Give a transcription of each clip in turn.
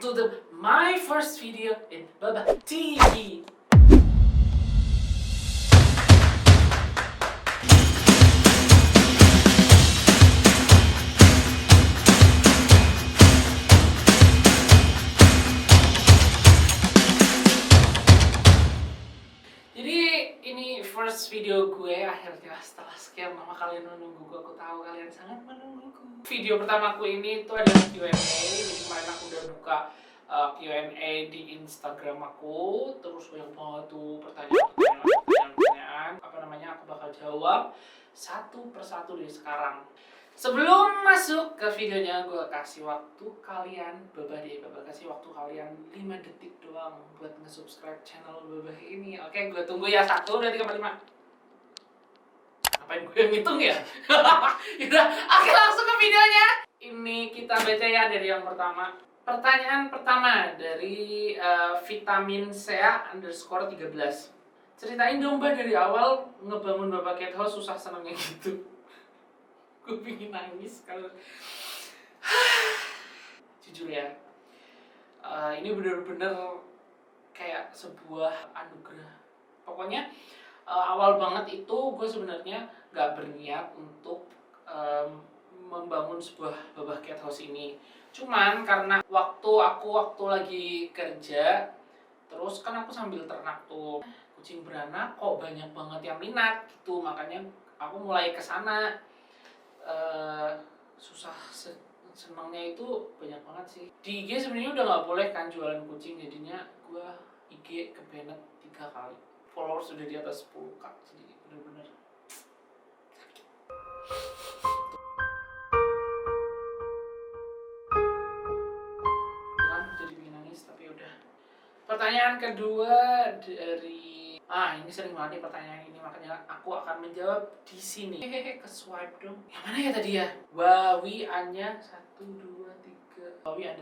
to my first video in Baba TV. Jadi ini first video gue akhirnya setelah sekian lama kalian menunggu gue. Aku tahu kalian sangat menungguku. Video pertamaku ini tuh adalah Q&A. Jadi kemarin aku udah buka Q&A di Instagram aku. Terus banyak banget tuh pertanyaan. Aku bakal jawab satu persatu dari sekarang. Sebelum masuk ke videonya, gue kasih waktu kalian, Baba kasih waktu kalian 5 detik doang buat nge-subscribe channel Baba ini. Oke, gue tunggu ya. 1, 2, 3, 4, 5. Ngapain gue yang ngitung ya? Yaudah, oke langsung ke videonya. Ini kita baca ya dari yang pertama. Pertanyaan pertama dari vitamin CA _ 13. Ceritain dong Mbak dari awal ngebangun Baba Cat House susah senengnya gitu. Gue pingin nangis kalau jujur ya, ini bener-bener kayak sebuah anugerah. Pokoknya awal banget itu gue sebenarnya gak berniat untuk membangun sebuah Baba Cat House ini. Cuman karena waktu lagi kerja, terus kan aku sambil ternak tuh kucing beranak, kok banyak banget yang minat gitu, makanya aku mulai kesana. Susah senangnya itu banyak banget sih. Di IG sebenarnya udah nggak boleh kan jualan kucing, jadinya gue IG kebanet 3 kali. Followers sudah di atas 10k, jadi bener-bener sakit. Kan jadi pengen nangis tapi udah. Pertanyaan kedua dari ini sering banget nih pertanyaan ini, makanya aku akan menjawab di sini. Ke swipe dong. Yang mana ya tadi ya? Wawi Anya 1, 2, 3. Wawi _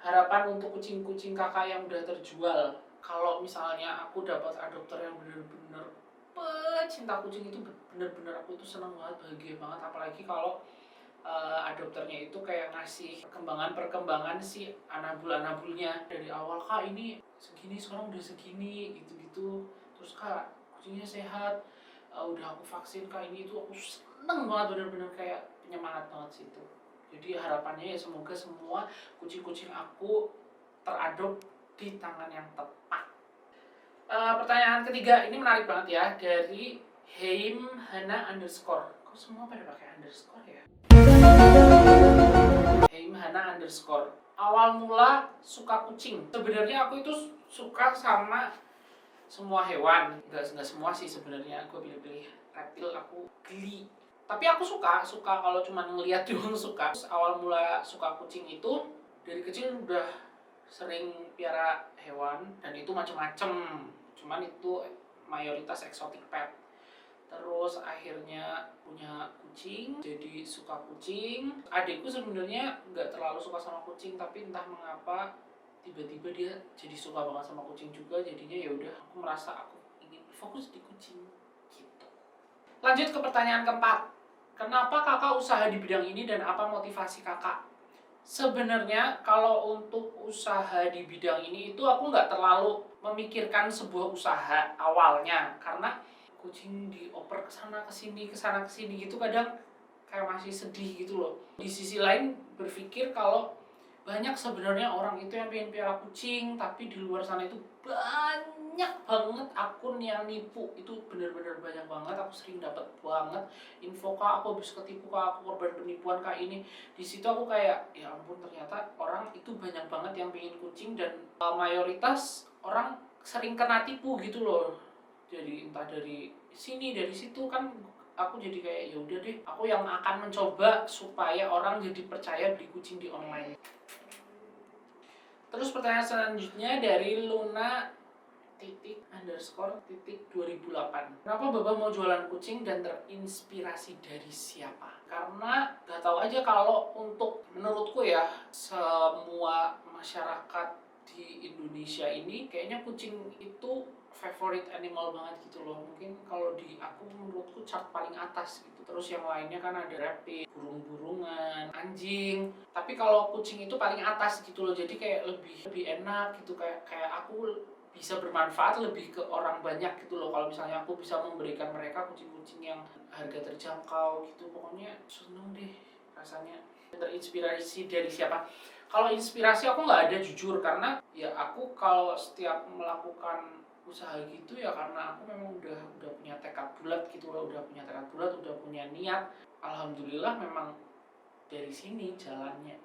Harapan untuk kucing-kucing kakak yang udah terjual. Kalau misalnya aku dapat adopter yang bener-bener pecinta kucing, itu bener-bener aku itu senang banget, bahagia banget. Apalagi kalau adopternya itu kayak ngasih perkembangan si anabul-anabulnya dari awal. Kak ini segini, sekarang udah segini, gitu-gitu. Terus kak kucingnya sehat, udah aku vaksin kak ini itu, aku seneng banget, bener-bener kayak penyemangat banget sih itu. Jadi harapannya ya semoga semua kucing-kucing aku teradop di tangan yang tepat. Pertanyaan ketiga ini menarik banget ya, dari Heim Hana _ Kok semua pada pakai underscore ya? Heim Hana _ Awal mula suka kucing. Sebenarnya aku itu suka sama semua hewan, nggak semua sih sebenarnya. Gue pilih-pilih reptil, aku geli. Tapi aku suka kalau cuma ngeliat doang suka. Terus awal mula suka kucing itu dari kecil udah sering piara hewan, dan itu macem-macem. Cuman itu mayoritas exotic pet. Terus akhirnya punya kucing, jadi suka kucing. Adikku sebenarnya nggak terlalu suka sama kucing, tapi entah mengapa tiba-tiba dia jadi suka banget sama kucing juga. Jadinya ya udah, aku merasa aku ingin fokus di kucing gitu. Lanjut ke pertanyaan keempat. Kenapa kakak usaha di bidang ini dan apa motivasi kakak? Sebenarnya kalau untuk usaha di bidang ini itu aku nggak terlalu memikirkan sebuah usaha awalnya, karena kucing dioper kesana kesini gitu, kadang kayak masih sedih gitu loh. Di sisi lain berpikir kalau banyak sebenarnya orang itu yang pengen piara kucing, tapi di luar sana itu banyak banget akun yang nipu. Itu bener-bener banyak banget, aku sering dapat banget info, kak aku habis ketipu, kak aku korban penipuan kak ini. Di situ aku kayak ya ampun, ternyata orang itu banyak banget yang pengen kucing, dan mayoritas orang sering kena tipu gitu loh. Jadi entah dari sini dari situ, kan aku jadi kayak ya udah deh, aku yang akan mencoba supaya orang jadi percaya beli kucing di online. Terus pertanyaan selanjutnya dari Luna _ 2008. Kenapa Baba mau jualan kucing dan terinspirasi dari siapa? Karena gak tahu aja, kalau untuk menurutku ya, semua masyarakat di Indonesia ini kayaknya kucing itu favorite animal banget gitu loh. Mungkin kalau di aku menurutku chart paling atas gitu. Terus yang lainnya kan ada rabbit, burung-burungan, anjing. Tapi kalau kucing itu paling atas gitu loh. Jadi kayak lebih enak gitu, kayak aku bisa bermanfaat lebih ke orang banyak gitu loh. Kalau misalnya aku bisa memberikan mereka kucing-kucing yang harga terjangkau gitu, pokoknya seneng deh rasanya. Terinspirasi dari siapa? Kalau inspirasi aku nggak ada jujur, karena ya aku kalau setiap melakukan usaha gitu ya karena aku memang udah punya tekad bulat gitu loh, udah punya niat. Alhamdulillah memang dari sini jalannya.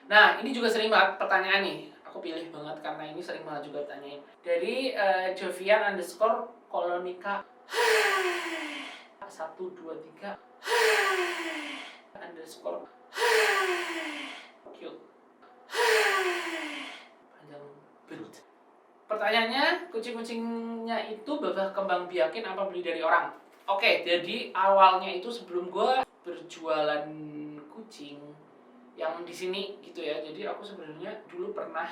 Nah, ini juga sering banget pertanyaan nih. Aku pilih banget karena ini sering banget juga tanyain. Dari Jovian_Kolonika 123 underscore cute. Panjang banget. Pertanyaannya, kucing-kucingnya itu Babah kembang biakin apa beli dari orang? Oke, jadi awalnya itu sebelum gue berjualan kucing yang di sini gitu ya. Jadi aku sebenarnya dulu pernah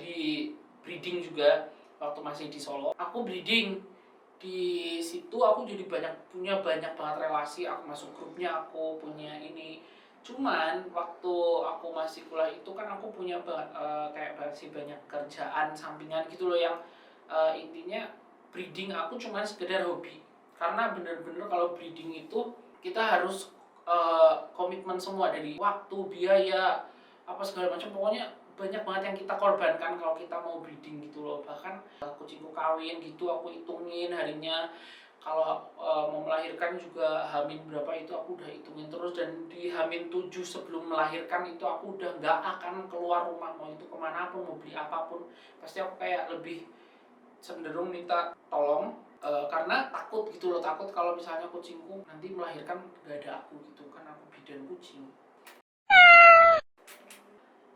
di breeding juga waktu masih di Solo. Aku breeding di situ, aku jadi punya banyak banget relasi. Aku masuk grupnya, aku punya ini. Cuman waktu aku masih kuliah itu kan aku punya kayak masih banyak kerjaan sampingan gitu loh yang intinya breeding aku cuman sekedar hobi. Karena bener-bener kalau breeding itu kita harus komitmen semua dari waktu, biaya, apa segala macam, pokoknya banyak banget yang kita korbankan kalau kita mau breeding gitu loh. Bahkan kucingku kawin gitu aku hitungin harinya, kalau mau melahirkan juga Hamin berapa itu aku udah hitungin terus, dan di Hamin 7 sebelum melahirkan itu aku udah nggak akan keluar rumah, mau itu kemana pun, mau beli apapun pasti aku kayak lebih cenderung minta tolong karena takut gitu loh, takut kalau misalnya kucingku nanti melahirkan gak ada aku gitu kan, aku bidan kucing.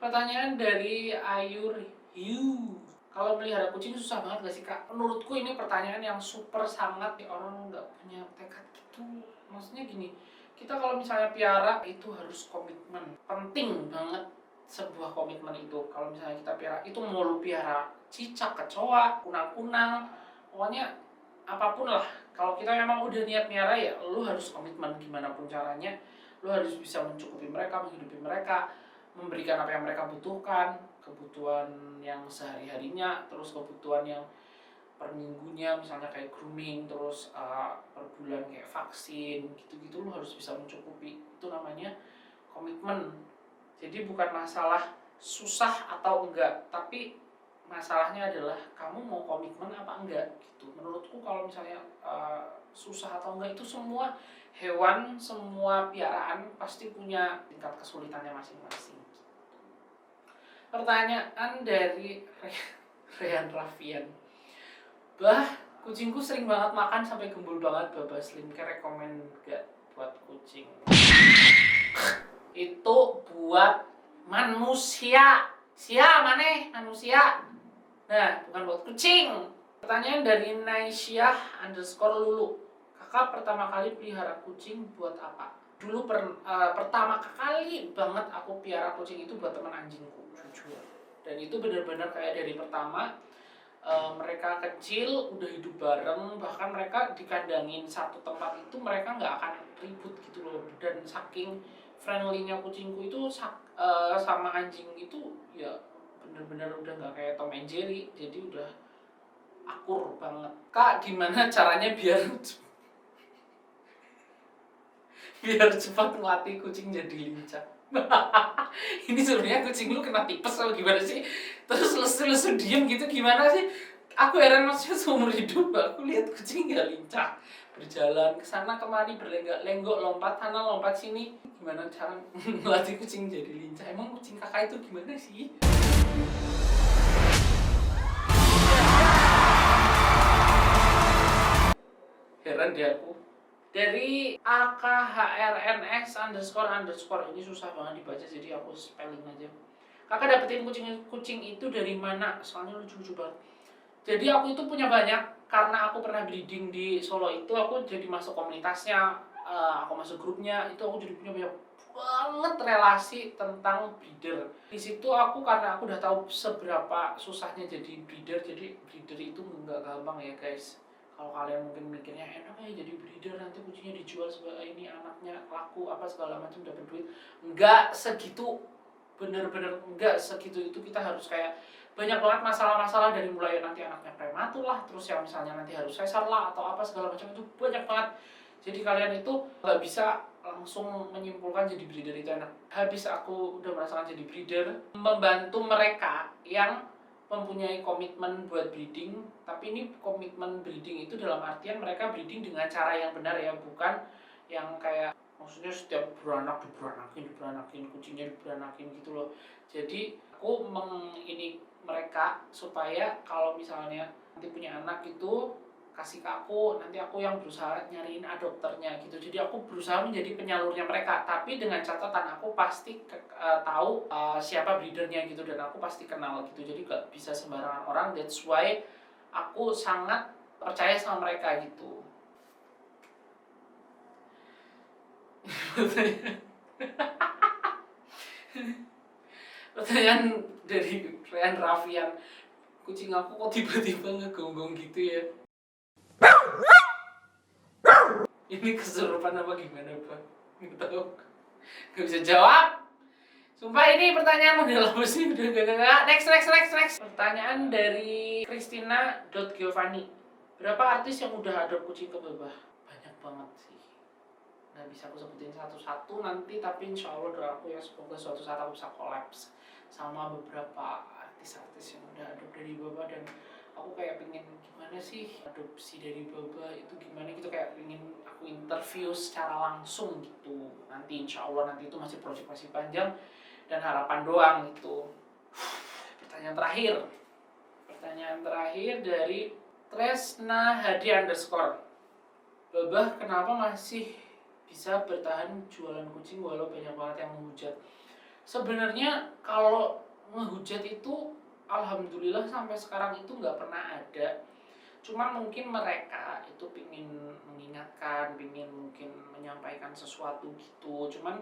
Pertanyaan dari Ayur Yu, kalau melihara kucing susah banget gak sih kak? Menurutku ini pertanyaan yang super sangat orang nggak punya tekad gitu. Maksudnya gini, kita kalau misalnya piara itu harus komitmen, penting banget sebuah komitmen itu. Kalau misalnya kita piara itu, mau lu piara cicak, kecoa, kunang-kunang, pokoknya apapun lah, kalau kita memang udah niat miara ya lu harus komitmen gimana pun caranya. Lu harus bisa mencukupi mereka, menghidupi mereka, memberikan apa yang mereka butuhkan, kebutuhan yang sehari-harinya, terus kebutuhan yang per minggunya misalnya kayak grooming, terus per bulan kayak vaksin gitu-gitu. Lu harus bisa mencukupi, itu namanya komitmen. Jadi bukan masalah susah atau enggak, tapi masalahnya adalah kamu mau komitmen apa enggak gitu. Menurutku kalau misalnya susah atau enggak itu, semua hewan, semua piaraan pasti punya tingkat kesulitannya masing-masing. Pertanyaan dari Rehan Raffian, bah kucingku sering banget makan sampai gembul banget, Babah Slimcare rekomen gak buat kucing? Itu buat manusia. Mana manusia? Nah, bukan buat kucing. Pertanyaan dari Naisyah_Lulu, kakak pertama kali pelihara kucing buat apa? Dulu pertama kali banget aku pelihara kucing itu buat teman anjingku, jujur. Dan itu benar-benar kayak dari pertama mereka kecil udah hidup bareng, bahkan mereka dikandangin satu tempat itu mereka nggak akan ribut gitu loh. Dan saking friendly-nya kucingku itu sama anjing itu ya bener-bener udah nggak kayak Tom and Jerry, jadi udah akur banget. Kak, gimana caranya biar cepat ngelatih kucing jadi lincah? Ini sebenarnya kucing lu kena tipes atau gimana sih? Terus lesu-lesu diem gitu gimana sih? Aku heran, maksudnya seumur hidup aku lihat kucing gak lincah, berjalan kesana kemari, berlenggak-lenggok, lompat sana lompat sini. Gimana cara ngelatih kucing jadi lincah? Emang kucing kakak itu gimana sih? Heran deh aku. Dari AKHRNS__, ini susah banget dibaca jadi aku spelling aja. Kakak dapetin kucing itu dari mana? Soalnya lucu-lucu banget. Jadi aku itu punya banyak, karena aku pernah breeding di Solo itu, aku jadi masuk komunitasnya, aku masuk grupnya, itu aku jadi punya banyak banget relasi tentang breeder. Di situ aku karena aku udah tahu seberapa susahnya jadi breeder. Jadi breeder itu nggak gampang ya guys. Kalau kalian mungkin mikirnya enak ya jadi breeder, nanti kucingnya dijual sebagai ini, anaknya laku apa segala macam dapat duit. Nggak segitu, bener-bener nggak segitu. Itu kita harus kayak banyak banget masalah-masalah, dari mulai nanti anaknya prematur lah, terus yang misalnya nanti harus sesar lah atau apa segala macam, itu banyak banget. Jadi kalian itu nggak bisa langsung menyimpulkan jadi breeder itu enak. Habis aku udah merasakan jadi breeder, membantu mereka yang mempunyai komitmen buat breeding. Tapi ini komitmen breeding itu dalam artian mereka breeding dengan cara yang benar ya, bukan yang kayak maksudnya setiap beranak diberanakin, kucingnya diberanakin gitu loh. Jadi aku ini mereka supaya kalau misalnya nanti punya anak itu kasih ke aku, nanti aku yang berusaha nyariin adopternya gitu. Jadi aku berusaha menjadi penyalurnya mereka, tapi dengan catatan aku pasti tahu siapa breedernya gitu, dan aku pasti kenal gitu. Jadi gak bisa sembarangan orang. That's why aku sangat percaya sama mereka gitu. Pertanyaan dari Rian Raffian, kucing aku kok tiba-tiba ngegonggong gitu ya? Ini kesurupan apa gimana Pak? Nggak tahu. Gak bisa jawab. Sumpah ini pertanyaan model apa sih? Udah gak. Next. Pertanyaan dari Christina.Giovanni. Berapa artis yang udah adop kucing ke Babah? Banyak banget sih. Nggak bisa aku sebutin satu-satu nanti, tapi insya Allah doa aku ya semoga suatu saat aku bisa collapse sama beberapa artis-artis yang udah adop dari Babah. Dan aku kayak pengen gimana sih adopsi dari Babah itu gimana gitu, kayak pengen aku interview secara langsung gitu. Nanti insya Allah, nanti itu masih project masih panjang dan harapan doang gitu. Pertanyaan terakhir dari Tresna Hadi _ Babah kenapa masih bisa bertahan jualan kucing walau banyak banget yang menghujat? Sebenarnya kalau menghujat itu alhamdulillah sampai sekarang itu nggak pernah ada. Cuman mungkin mereka itu pingin mengingatkan, pingin mungkin menyampaikan sesuatu gitu. Cuman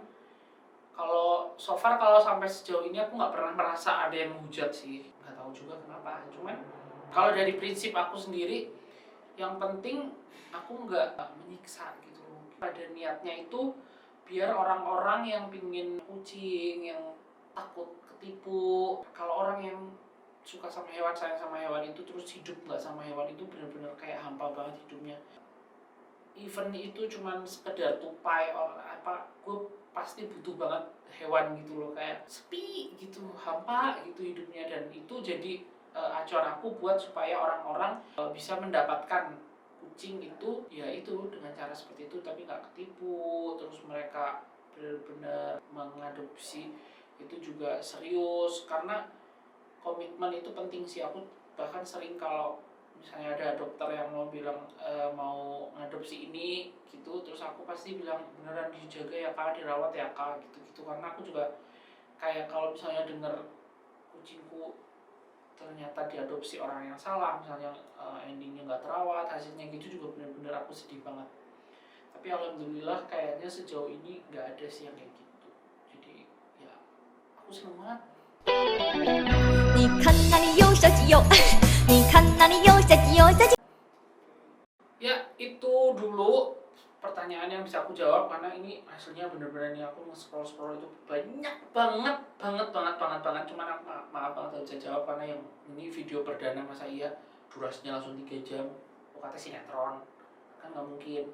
kalau so far, kalau sampai sejauh ini aku nggak pernah merasa ada yang menghujat sih. Nggak tahu juga kenapa. Cuman kalau dari prinsip aku sendiri, yang penting aku nggak menyiksa gitu loh. Pada niatnya itu biar orang-orang yang pingin kucing, yang takut ketipu, kalau orang yang suka sama hewan, sayang sama hewan itu terus hidup nggak sama hewan, itu benar-benar kayak hampa banget hidupnya. Even itu cuman sekedar tupai or apa, gue pasti butuh banget hewan gitu loh, kayak sepi gitu, hampa gitu hidupnya. Dan itu jadi acuan aku buat supaya orang-orang bisa mendapatkan kucing itu ya itu dengan cara seperti itu, tapi nggak ketipu. Terus mereka benar-benar mengadopsi itu juga serius, karena komitmen itu penting sih. Aku bahkan sering kalau misalnya ada dokter yang mau bilang mau ngadopsi ini gitu, terus aku pasti bilang beneran dijaga ya kak, dirawat ya kak gitu-gitu. Karena aku juga kayak kalau misalnya denger kucingku ternyata diadopsi orang yang salah, misalnya endingnya nggak terawat, hasilnya gitu, juga bener-bener aku sedih banget. Tapi alhamdulillah kayaknya sejauh ini nggak ada sih yang kayak gitu. Jadi ya aku seneng banget. 你看那里有小鸡哟，你看那里有小鸡哟，小鸡。Ya itu dulu pertanyaan yang bisa aku jawab, karena ini hasilnya bener-bener nih aku nge-scroll itu banyak banget. Cuman aku maaf banget gak bisa jawab, karena yang ini video perdana, masa iya durasinya langsung 3 jam. Aku kata sinetron kan nggak mungkin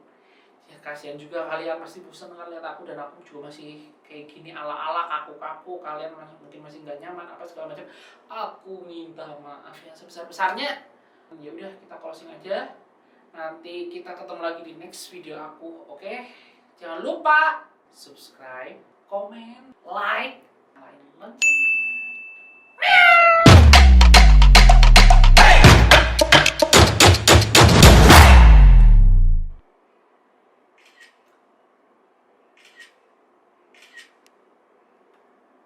ya. Kasihan juga kalian, pasti bosan kan lihat aku, dan aku juga masih kayak gini ala-ala kaku-kaku. Kalian mungkin masih nggak nyaman apa segala macam. Aku minta maaf yang sebesar-besarnya. Ya udah, kita closing aja. Nanti kita ketemu lagi di next video aku, oke? Jangan lupa subscribe, komen, like, nyalain lonceng.